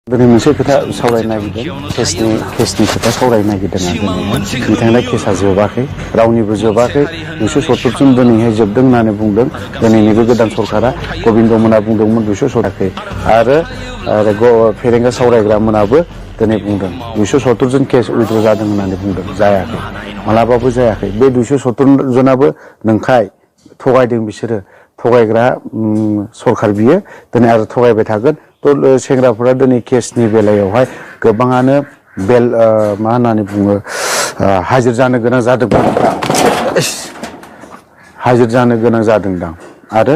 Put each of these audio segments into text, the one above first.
दिनै मोनसे खोथा सावरायनो नागिरदों केसनि खोथा सावरायनो नागिरदों आं दिनै बिथांना केसा जोबाखै रावनिबो जोबाखै 270 जन दिनैहाय जोबदों होननानै बुंदों दिनैनि बे गोदान सरकारा गबिन्द मोना बुंदोंमोन 270 आरो फेरेंगा सावरायग्रा मोनाबो दिनै बुंदों 270 जन केस उइथ्र जादों होननानै बुंदों जायाखै मालाबाबो जायाखै बे 270 जनाबो नंखाय थगायदों बिसोरो थगायग्रा सरकार बियो दिनै आरो थगायबाय थागोन थ' सेंग्राफोरा दिनै केसनि बेलायावहाय गोबाङानो मा होननानै बुङो हाजिर जानो गोनां जादोंमोन हाजिर जानो गोनां जादोंदां आरो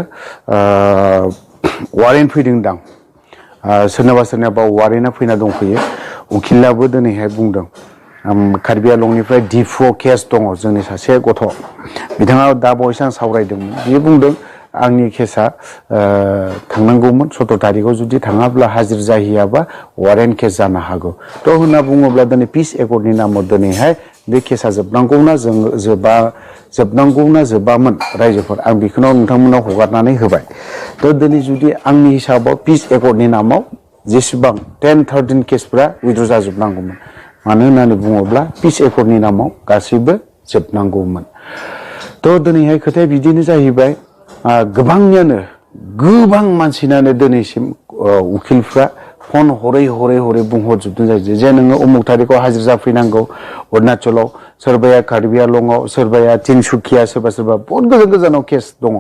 वारेन्ट फैदोंदां सोरनाबा वारेन्टआ फैना दंफैयो उकिलाबो दिनैहाय बुंदों कार्बि आंलंनिफ्राय डिफुआव केस दङ जोंनि सासे गथ' बिथाङा दा बावैसो आं सावरायदोंमोन बियो बुंदों आंनि केसा थांनांगौमोन 17 तारिखआव जुदि थाङाब्ला हाजिर जाहैयाबा वारेन्ट केस जानो हागौ थ' होनना बुङोब्ला दिनै पिस एकर्डनि नामाव दिनैहाय बे केसा जोबनांगौना जोबनांगौना जोबामोन रायजोफोर आं बेखौनो नोंथांमोनाव हगारनानै होबाय थ' दिनै जुदि आंनि हिसाबाव पिस एकर्डनि नामाव जेसेबां 10-13 केसफोरा उइथ्र जाजोबनांगौमोन मानो होननानै बुङोब्ला पिस एकर्डनि नामाव गासैबो जोबनांगौमोन थ' दिनैहाय खोथाया बिदिनो जाहैबाय गोबां मानसिनानो दिनैसिम उकिलफ्रा फन हरै बुंहरजोबदों जायो जे नोङो उमुक तारिखआव हाजिर जाफैनांगौ अरुणाचलाव सोरबाया कार्बि आंलंआव सोरबाया तिनसुकिया सोरबा बहुत गोजानाव केस दङ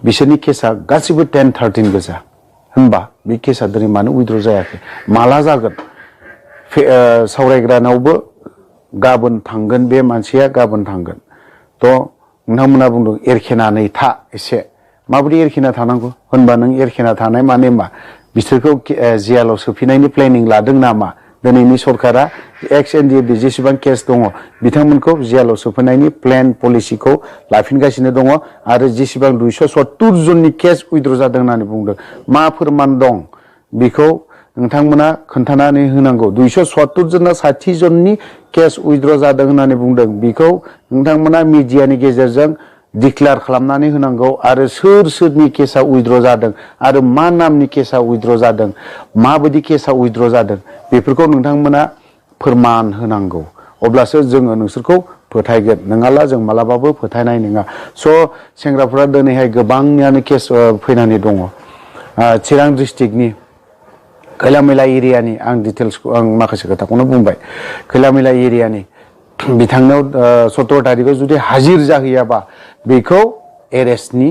बिसोरनि केसा गासिबो 10-13 गोजा होनबा बे केसा दिनै मानो उइथ्र जायाखै माला जागोन सावरायग्रानावबो गाबोन थांगोन बे मानसिया गाबोन थांगोन थ' नोंथांमोना बुंदों एरखेनानै था एसे माबोरै एरखेना थानांगौ होनबा नों एरखेना थानाय माने मा बिसोरखौ जेलाव सोफिनायनि प्लेनिं लादों नामा दिनैनि सरकारा एक्स एनडिएफबि जेसेबां केस दङ बिथांमोनखौ जेलाव सोफिनायनि प्लेन पलिसिखौ लाफिनगासिनो दङ आरो जेसेबां 270 जननि केस उइथ्र जादों होननानै बुंदों मा फोरमान दं बेखौ नोंथांमोना खोन्थानानै होनांगौ 270 जना 60 जननि केस उइथ्र जादों होननानै बुंदों बेखौ नोंथांमोना मिडियानि गेजेरजों डिक्लेयार खालामनानै होनांगौ आरो सोरनि केसा उइथ्र जादों आरो मा नामनि केसा उइथ्र जादों माबायदि केसा उइथ्र जादों बेफोरखौ नोंथांमोना फोरमान होनांगौ अब्लासो जोङो नोंसोरखौ फोथायगोन नङाब्ला जों मालाबाबो फोथायनाय नङा स' सेंग्राफोरा दिनैहाय गोबांनियानो केस फैनानै दङ चिरां डिस्ट्रिक्टनि खैलामैला एरियानि आं डिटेल्सखौ आं माखासे खोथाखौनो बुंबाय खैलामैला एरियानि बिथांनाव 17 तारिखआव जुदि हाजिर जाहैयाबा बेखौ एरेस्टनि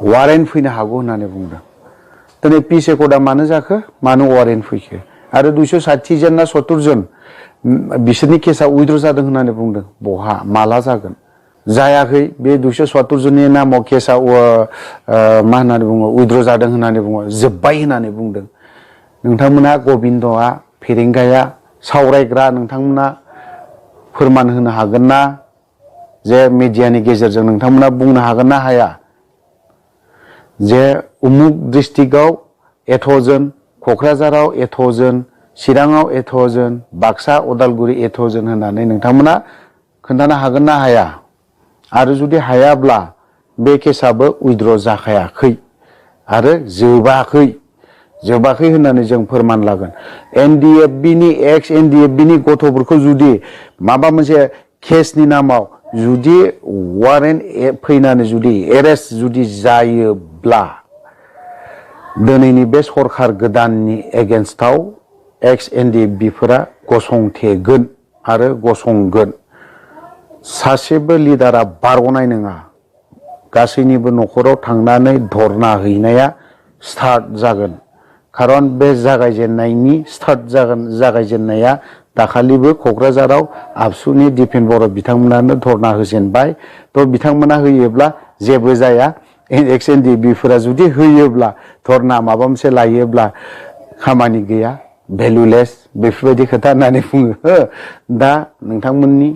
वारेन्ट फैनो हागौ होननानै बुंदों दिनै पिस एकर्डआ मानो जाखो मानो वारेन्ट फैखो आरो 260 जन ना 70 जन बिसोरनि केसा उइथ्र जादों होननानै बुंदों बहा माला जागोन जायाखै बे 270 जननि नामाव केसा मा होननानै बुङो उइथ्र जादों होननानै बुङो जोब्बाय होननानै बुंदों नोंथांमोना गबिन्दआ फेरेंगाया सावरायग्रा नोंथांमोना फोरमान होनो हागोन ना जे मिडियानि गेजेरजों नोंथांमोना बुंनो हागोन ना हाया जे उमुक डिस्ट्रिक्टआव एथ'जन क'क्राझाराव एथ'जन चिराङाव एथ'जन बाक्सा उदालगुरि एथ'जन होननानै नोंथांमोना खोन्थानो हागोन ना हाया आरो जुदि हायाब्ला बे केसाबो उइथ्र जाखायाखै आरो जोबाखै होननानै जों फोरमान लागोन एनडिएफबिनि एक्स एनडिएफबिनि गथ'फोरखौ जुदि माबा मोनसे केसनि नामाव जुदि वारेन्ट फैनानै जुदि एरेस्ट जुदि जायोब्ला दिनैनि बे सरकार गोदाननि एगेन्स्टआव एक्स एनडिएफबिफोरा गसंथेगोन आरो गसंगोन सासेबो लिडारा बारग'नाय नङा गासैनिबो न'खराव थांनानै धरना हैनाया स्टार्ट जागोन खारन बे जागायजेननाया दाखालिबो क'क्राझाराव आबसुनि दिपेन बर' बिथांमोनानो धरना होजेनबाय थ' बिथांमोना होयोब्ला जेबो जाया एक्स एनडिएफबिफोरा जुदि होयोब्ला धरना माबा मोनसे लायोब्ला खामानि गैया भेलुलेस बेफोरबायदि खोथा होननानै बुङो दा नोंथांमोननि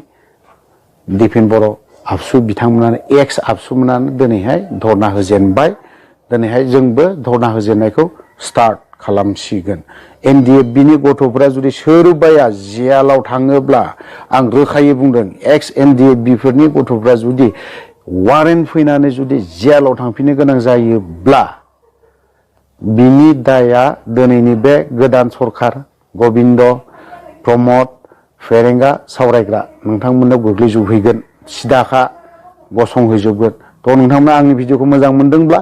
दिपेन बर' आबसु बिथांमोनानो एक्स आबसुमोनानो दिनैहाय धरना होजेनबाय दिनैहाय जोंबो धरना होजेननायखौ स्टार्ट खालामसिगोन एनडिएफबिनि गथ'फोरा जुदि सोरबाया जेलाव थाङोब्ला आं रोखायै बुंदों एक्स एनडिएफबिफोरनि गथ'फोरा जुदि वारेन्ट फैनानै जुदि जेलाव थांफिननो गोनां जायोब्ला बिनि दाया दिनैनि बे गोदान सरखार गबिन्द प्रमद फेरेंगा सावरायग्रा नोंथांमोननाव गोग्लैजोबहैगोन सिदाखा गसंहैजोबगोन थ' नोंथांमोना आंनि भिडिअखौ मोजां मोनदोंब्ला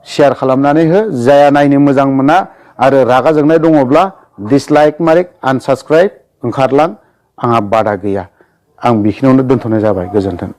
शेयार खालामनानै हो जाया नायनो मोजां मोना आरो रागा जोंनाय दङब्ला डिसलाइक मारिक आनसाबस्क्राइब ओंखारलां आंहा बादा गैया आं बेखिनियावनो दोनथ'नाय जाबाय गोजोन्थों।